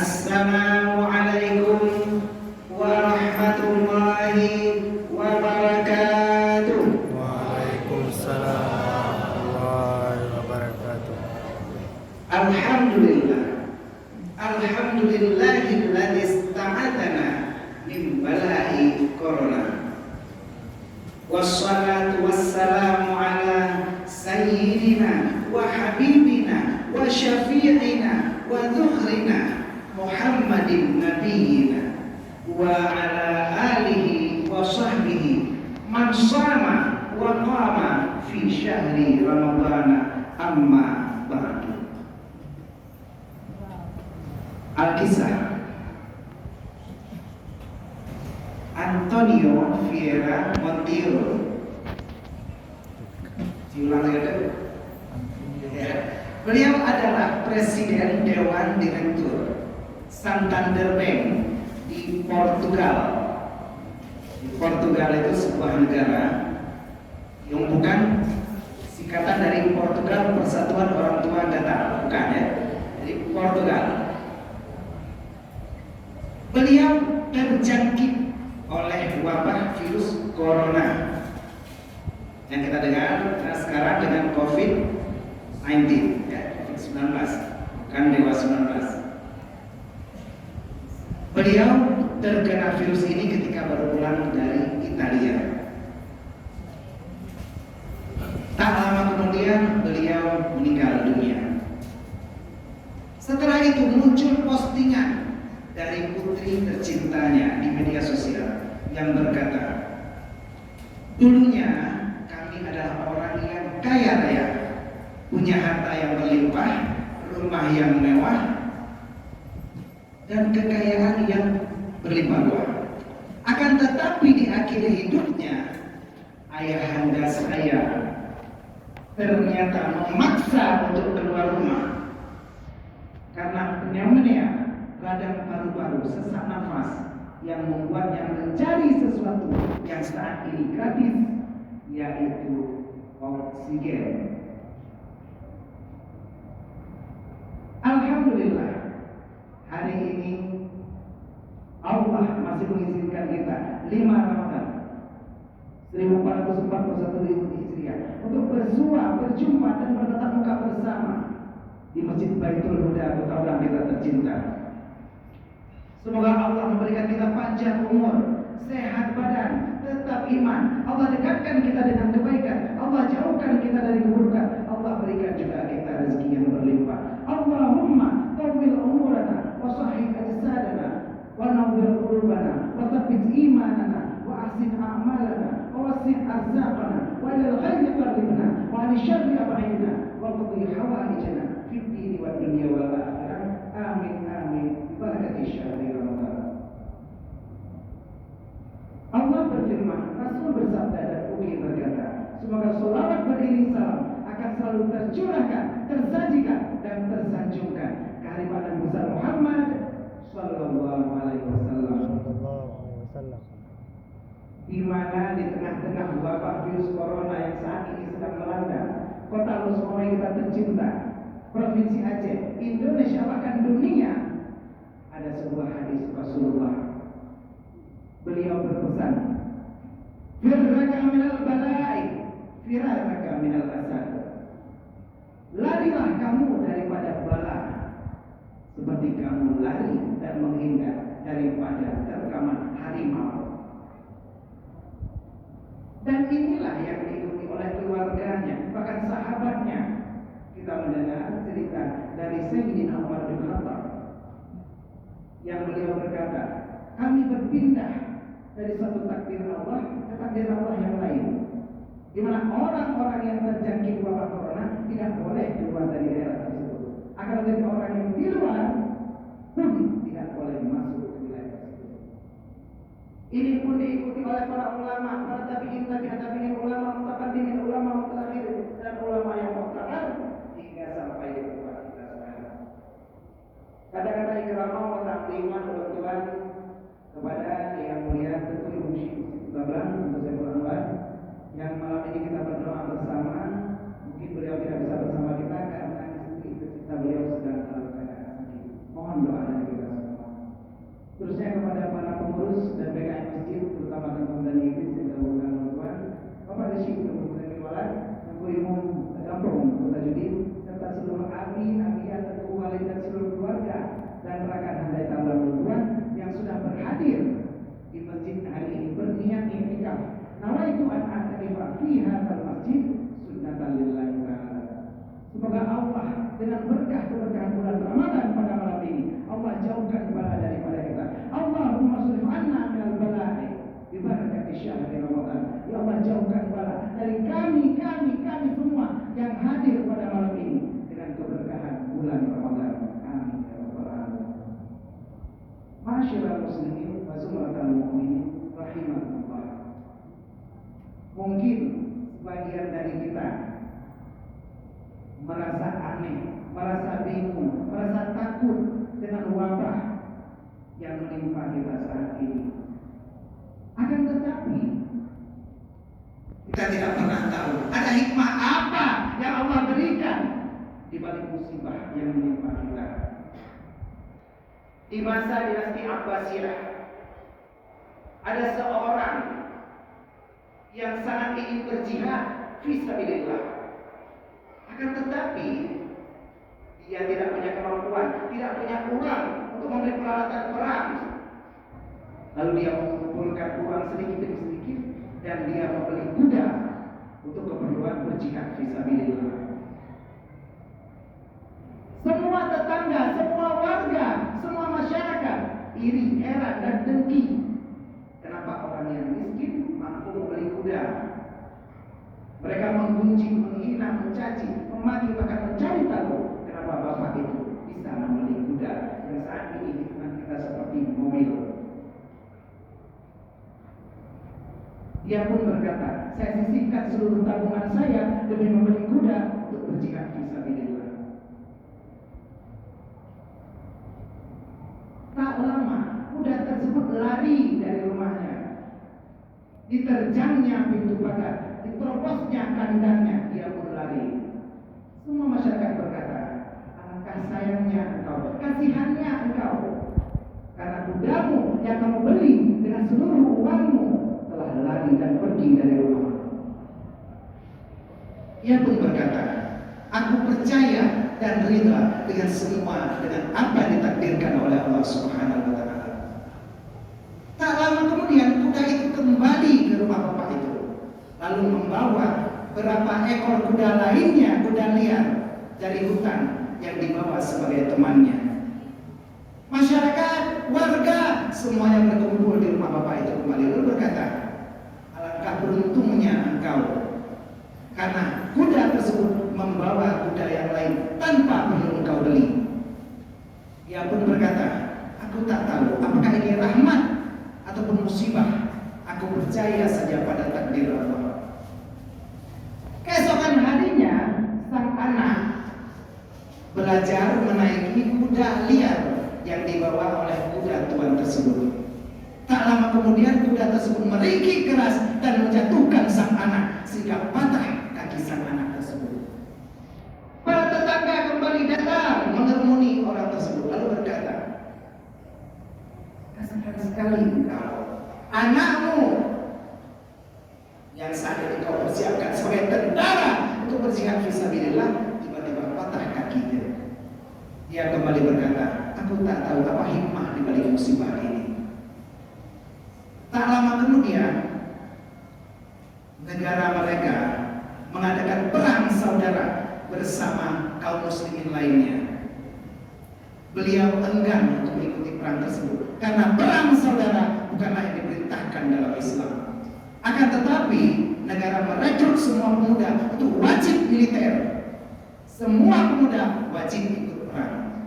Assalamualaikum warahmatullahi wabarakatuh. Waalaikumsalam warahmatullahi wabarakatuh. Alhamdulillah, alhamdulillahilladzi ista'adzana min bala'i corona. Wassalatu wassalamu ala sayyidina wa habibina wa syafi'ina wa dhuhrina Muhammadin nabiyina wa ala alihi wa sahbihi man sama wa qama fi syahri ramadana amma ba'du. Alkisah Antonio Vieira Montiel. Diulang lagi. Beliau adalah Presiden Dewan Direktur Santander Bank di Portugal. Di Portugal itu sebuah negara yang bukan singkatan dari Portugal Persatuan Orang Tua Datar, bukan ya. Jadi Portugal. Beliau terjangkit oleh wabah virus corona yang kita dengar sekarang dengan COVID-19 ya, COVID-19, bukan Dewa 19. Beliau terkena virus ini ketika baru pulang dari Italia. Tak lama kemudian beliau meninggal dunia. Setelah itu muncul postingan dari putri tercintanya di media sosial yang berkata, dulunya kami adalah orang yang kaya raya, punya harta yang berlimpah, rumah yang mewah, dan kekayaan yang berlimpah ruah. Akan tetapi di akhir hidupnya, ayahanda saya ternyata memaksa untuk keluar rumah karena pneumonia, radang paru-paru, sesak nafas yang membuatnya mencari sesuatu yang saat ini gratis, yaitu oksigen. Alhamdulillah, hari ini Allah masih mengizinkan kita 5 Ramadan 1441 Hijriah untuk bersua, berjumpa dan bertatap muka bersama di Masjid Baitul Huda, kota kita tercinta. Semoga Allah memberikan kita panjang umur, sehat badan, tetap iman. Allah dekatkan kita dengan kebaikan. Allah jauhkan kita dari keburukan. Allah berikan juga kita rezeki yang berlimpah. Allahumma tawbil umurana wa sahih ajsadana wa nawwir qulubana wa tsabbit imanana wa ahsin a'malana wa wasi' arzaqana wa ilal khairi qarribna wa 'anil syarri ab'idna wa qdi hawaijana fid dini wad dunya wal akhirah. Amin amin. Barakati syahri Ramadan. Allah berfirman, Rasul bersabda dan Uki berkata, semoga sholawat beriring salam akan selalu tercurahkan, tersajikan dan tersanjungkan kehadiran Nabi Muhammad sallallahu alaihi wasallam. Di mana di tengah-tengah wabah virus corona yang saat ini sedang melanda kota Losmore kita tercinta, Provinsi Aceh, Indonesia bahkan dunia, ada sebuah hadis Rasulullah. Beliau berpesan, firraka minal balai, firraka minal asad. Larilah kamu daripada bala seperti kamu lari dan menghindar daripada terkaman harimau. Dan inilah yang diikuti oleh keluarganya, bahkan sahabatnya. Kita mendengar cerita dari Sayyidina Umar bin Khattab yang beliau berkata, kami berpindah dari satu takdir Allah ke takdir Allah yang lain, di mana orang-orang yang terjangkit wabah corona tidak boleh keluar dari daerah tersebut. Akan tetapi orang yang di luar pun tidak boleh masuk ke wilayah tersebut. Ini pun diikuti oleh para ulama, para tabi'in, tabi'in ulama, mutaqaddimin, ulama mutaakhir dan ulama yang mu'tabar hingga sampai di tempat kita sekarang. Kata-kata ikramah wa ta'liman wa Tuhan kepada yang mulia tentu Ibu Syekh Babang untuk saya Anwar yang malam ini kita berdoa bersama. Mungkin beliau tidak bisa bersama kita karena istri tercinta beliau sedang dalam keadaan sakit. Mohon doa dari kita semua. pengurus dan PKM masjid, terutama teman-teman dan Inggris yang dalam Tuhan, Bapak Desi Kemudian Walat, Aku Imam Gampung, Kota Judin, serta seluruh abdi, dan walid dan seluruh keluarga dan rekan handai tambah Tuhan yang sudah berhadir di masjid hari ini berniat i'tikaf. Nawaitu an a'takifa fi hadzal masjid sunnatan lillahi ta'ala. Semoga Allah dengan berkah-keberkahan bulan Ramadan pada malam ini Allah jauhkan bala daripada kita. Allahumma shrif anna minal bala'i bi barakati syahri Ramadan. Ya Allah jauhkan bala dari kami semua yang hadir pada malam ini dengan keberkahan bulan Ramadan. Amin ya rabbal alamin. Ma'asyiral muslimin wa zumratal mu'minin rahimakumullah. Mungkin sebagian dari kita merasa aneh, merasa bingung, merasa takut dengan wabah yang menimpa kita saat ini. Akan tetapi kita tidak pernah tahu ada hikmah apa yang Allah berikan di balik musibah yang menimpa kita. Di masa dinasti Abbasiyah ada seorang yang sangat ingin berjihad fisabilillah. Akan tetapi dia tidak punya kemampuan, tidak punya uang untuk membeli peralatan perang. Lalu dia mengumpulkan uang sedikit demi sedikit dan dia membeli kuda untuk keperluan berjihad fisabilillah. Semua tetangga, semua warga, semua masyarakat iri, heran dan dengki. Kenapa orang yang miskin mampu membeli kuda? Mereka menggunjing, menghina, mencaci, memaki, bahkan mencari tahu kenapa bapak itu bisa membeli kuda yang saat ini hitungan kita seperti mobil. Dia pun berkata, saya sisihkan seluruh tabungan saya demi membeli kuda untuk berjihad fisabilillah. Tak lama, kuda tersebut lari dari rumahnya. Diterjangnya pintu pagar, diterobosnya kandangnya, dia pun lari. Semua masyarakat berkata, alangkah sayangnya engkau, kasihannya engkau, karena kudamu yang kamu beli dengan seluruh uangmu telah lari dan pergi dari rumah. Ia pun berkata, aku percaya dan ridha dengan semua dengan apa yang ditakdirkan oleh Allah Subhanahu wa taala. Tak lama kemudian kuda itu kembali ke rumah bapak itu, lalu membawa beberapa ekor kuda lainnya, kuda liar dari hutan yang dibawa sebagai temannya. Masyarakat, warga, semuanya berkumpul di rumah bapak itu kembali lalu berkata, alangkah beruntungnya engkau, karena kuda tersebut membawa kuda yang lain tanpa perlu engkau beli. Dia pun berkata, aku tak tahu apakah ini rahmat ataupun musibah. Aku percaya saja pada takdir Allah. Keesokan harinya, sang anak belajar menaiki kuda liar yang dibawa oleh kuda tuan tersebut. Tak lama kemudian kuda tersebut meringkik keras dan menjatuhkan sang anak sehingga patah kaki sang anak tersebut. Para tetangga kembali datang mengerumuni orang tersebut lalu berkata, kasihan sekali engkau, anakmu yang saat ini kau persiapkan sebagai tentara untuk berjihad fisabilillah tiba-tiba patah kakinya. Dia kembali berkata, aku tak tahu apa hikmah di balik musibah ini. Tak lama kemudian negara mereka mengadakan perang saudara bersama kaum muslimin lainnya. Beliau enggan untuk mengikuti perang tersebut karena perang saudara bukanlah yang diperintahkan dalam Islam. Akan tetapi negara merekrut semua pemuda untuk wajib militer. Semua pemuda wajib ikut perang.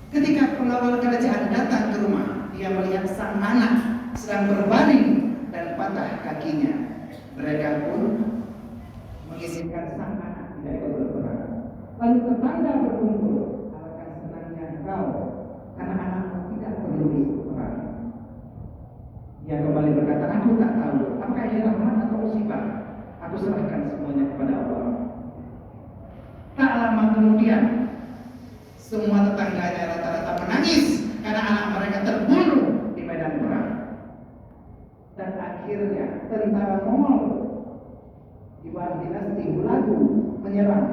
Ketika pengawal kerajaan datang ke rumah, dia melihat sang anak sedang berbaring dan patah kakinya. Mereka pun mengizinkan sang anak tidak ikut berperang. Lalu tetangga berkumpul, alangkah senangnya engkau karena anakmu tidak perlu ikut perang. Dia kembali berkata, aku tak tahu apakah ini rahmat atau musibah. Aku serahkan semuanya kepada Allah. Tak lama kemudian semua tetangganya rata-rata menangis karena anak mereka terbunuh akhirnya tentara Mongol di bawah dinasti Hulagu menyerang.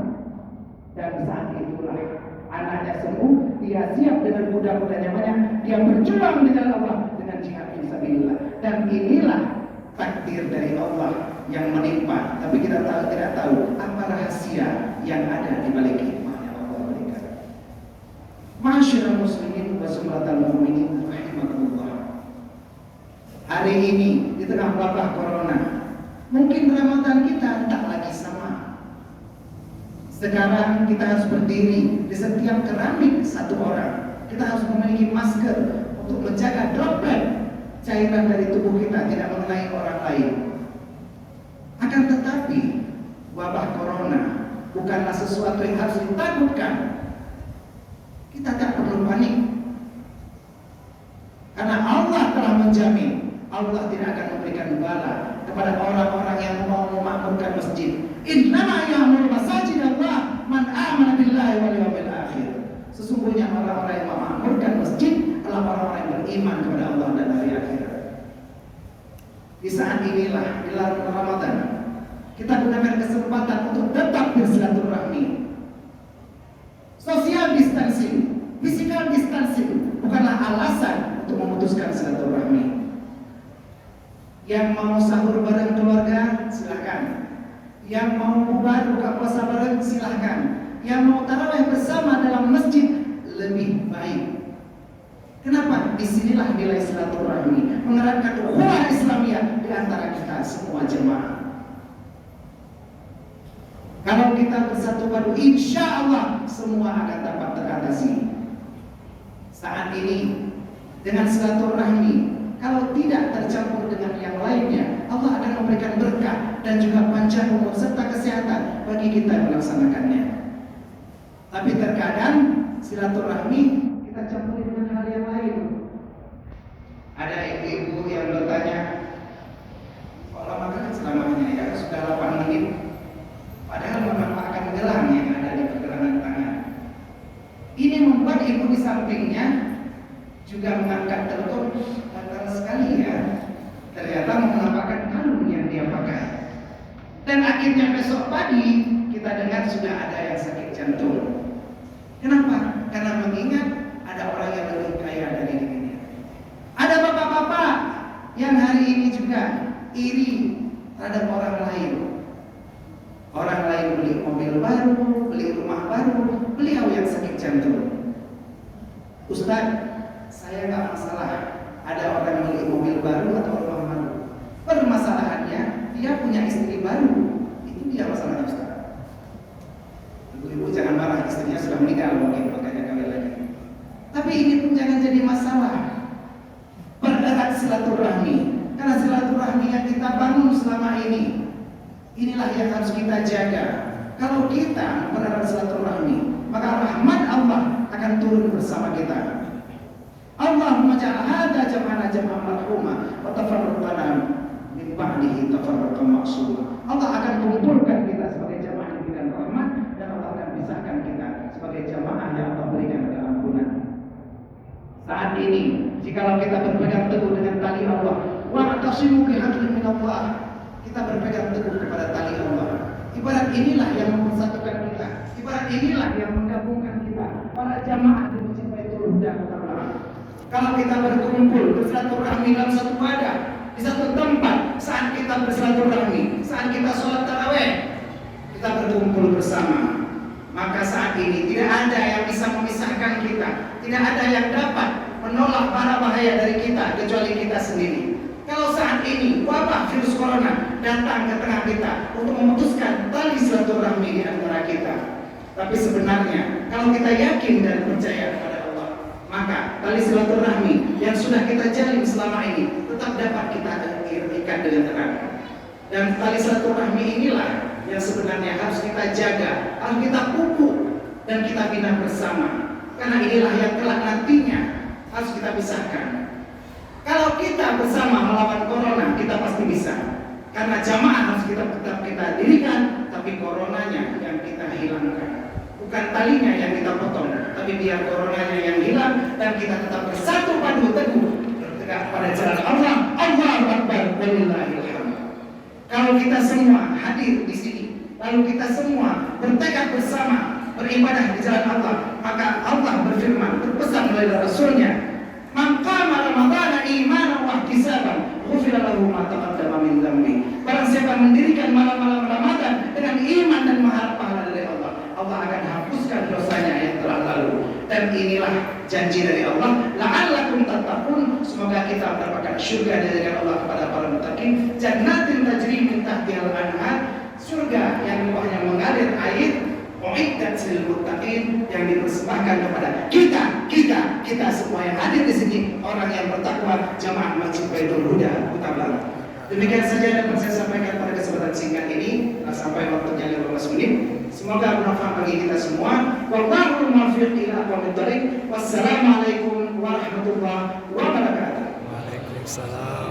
Dan saat itulah anaknya sembuh, dia siap dengan kuda-kudanya banyak, dia berjuang di jalan Allah dengan jihad fisabilillah. Dan inilah takdir dari Allah yang menimpa, tapi kita tidak tahu apa rahasia yang ada di balik hikmah yang Allah berikan. Ma'asyiral muslimin wa sumratal mu'minin rahimakumullah. Hari ini di tengah wabah corona, mungkin Ramadan kita tak lagi sama. Sekarang kita harus berdiri di setiap keramik satu orang. Kita harus memiliki masker untuk menjaga droplet cairan dari tubuh kita tidak mengenai orang lain. Akan tetapi wabah corona bukanlah sesuatu yang harus ditakutkan. Kita tak perlu panik, karena Allah telah menjamin Allah tidak akan memberikan bala kepada orang-orang yang mau memakmurkan masjid. Innama ya'muru masajidallah man amana billahi wal yawmil akhir. Sesungguhnya orang-orang yang memakmurkan masjid adalah orang-orang yang beriman kepada Allah dan hari akhirat. Di saat inilah di bulan Ramadan kita gunakan kesempatan untuk tetap bersilaturahmi. Social distancing, physical distancing bukanlah alasan untuk memutuskan silaturahmi. Yang mau sahur bareng keluarga silahkan. Yang mau bubar buka puasa bareng silahkan. Yang mau tarawih bersama dalam masjid lebih baik. Kenapa? Disinilah nilai silaturahmi, mengeratkan ukhuwah Islamiyah di antara kita semua jemaah. Kalau kita bersatu padu, insya Allah semua akan dapat teratasi. Saat ini dengan silaturahmi, kalau tidak tercampur dengan yang lainnya, Allah akan memberikan berkah dan juga panjang umur serta kesehatan bagi kita yang melaksanakannya. Tapi terkadang silaturahmi kita campur dengan hal yang lain. Ada ibu-ibu yang bertanya, kok lama kan selamanya ya, sudah 8 menit, padahal memanfaatkan gelang yang ada di pergelangan tangan. Ini membuat ibu di sampingnya juga mengangkat telepon. Fatal sekali ya, ternyata menampakkan kalung yang dia pakai. Dan akhirnya besok pagi kita dengar sudah ada yang sakit jantung. Kenapa? Karena mengingat ada orang yang lebih kaya dari dirinya. Ada bapak-bapak yang hari ini juga iri terhadap orang lain. Orang lain beli mobil baru, beli rumah baru, beliau yang sakit jantung. Ustaz, saya nggak masalah ada orang beli mobil baru atau rumah baru. Permasalahannya dia punya istri baru. Itu dia masalahnya, Ustaz. Ibu-ibu jangan marah, istrinya sudah meninggal mungkin, makanya kawin lagi. Tapi ini pun jangan jadi masalah. Pererat silaturahmi, karena silaturahmi yang kita bangun selama ini, inilah yang harus kita jaga. Kalau kita pererat silaturahmi, maka rahmat Allah akan turun bersama kita. Allahumma ja'al hadza jam'ana jam'an marhuma wa tafarraqana min ba'dihi tafarraqan ma'suma. Allah akan mengumpulkan kita sebagai jamaah yang diberikan rahmat, dan Allah akan pisahkan kita sebagai jamaah yang Allah berikan keampunan. Saat ini, jikalau kita berpegang teguh dengan tali Allah, wa'tasimu bihablin minallah, kita berpegang teguh kepada tali Allah. Ibarat inilah yang mempersatukan kita. Ibarat inilah yang menggabungkan kita. Para jamaah di Masjid Baitul Huda Kota Malang. Kalau kita berkumpul bersilaturahmi dalam satu wadah, di satu tempat, saat kita bersilaturahmi, saat kita sholat tarawih, kita berkumpul bersama, maka saat ini tidak ada yang bisa memisahkan kita, tidak ada yang dapat menolak para bahaya dari kita kecuali kita sendiri. Kalau saat ini wabah virus corona datang ke tengah kita untuk memutuskan tali silaturahmi di antara kita, tapi sebenarnya kalau kita yakin dan percaya kepada Allah, maka tali silaturahmi yang sudah kita jalin selama ini tetap dapat kita ikat dengan erat. Dan tali silaturahmi inilah yang sebenarnya harus kita jaga, harus kita pupuk dan kita bina bersama. Karena inilah yang kelak nantinya harus kita pisahkan. Kalau kita bersama melawan corona, kita pasti bisa. Karena jamaah harus tetap kita dirikan, tapi coronanya yang kita hilangkan. Bukan talinya yang kita potong, tapi biar coronanya yang hilang dan kita tetap bersatu padu teguh bertegak pada jalan Allah. Allahu Akbar. walillahil hamd. Kalau kita semua hadir di sini, lalu kita semua bertekad bersama beribadah di jalan Allah, maka Allah berfirman, berpesan melalui Rasulnya, "Man qama Ramadhana imanan wa ihtisaban, ghufira lahu ma taqaddama min dhanbi." Barang siapa mendirikan malam-malam Ramadan dengan iman dan mengharap pahala dari Allah, Allah akan hapuskan dosanya yang telah lalu. Dan inilah janji dari Allah, la'allakum tattaqun, semoga kita mendapatkan surga dari Allah kepada para muttaqin, jannatin tajri min tahtihal anhar, surga yang di bawahnya mengalir air, uiddat lil muttaqin, yang dipersembahkan kepada kita semua yang hadir di sini, orang yang bertakwa, jamaah Masjid Baitul Huda Kutabala. Demikian saja dapat saya sampaikan pada kesempatan singkat ini, sampai waktunya 15 menit. Semoga bermanfaat bagi kita semua. Wallahul muwaffiq ila aqwamit thoriq. Wassalamualaikum warahmatullahi wabarakatuh. Waalaikumsalam.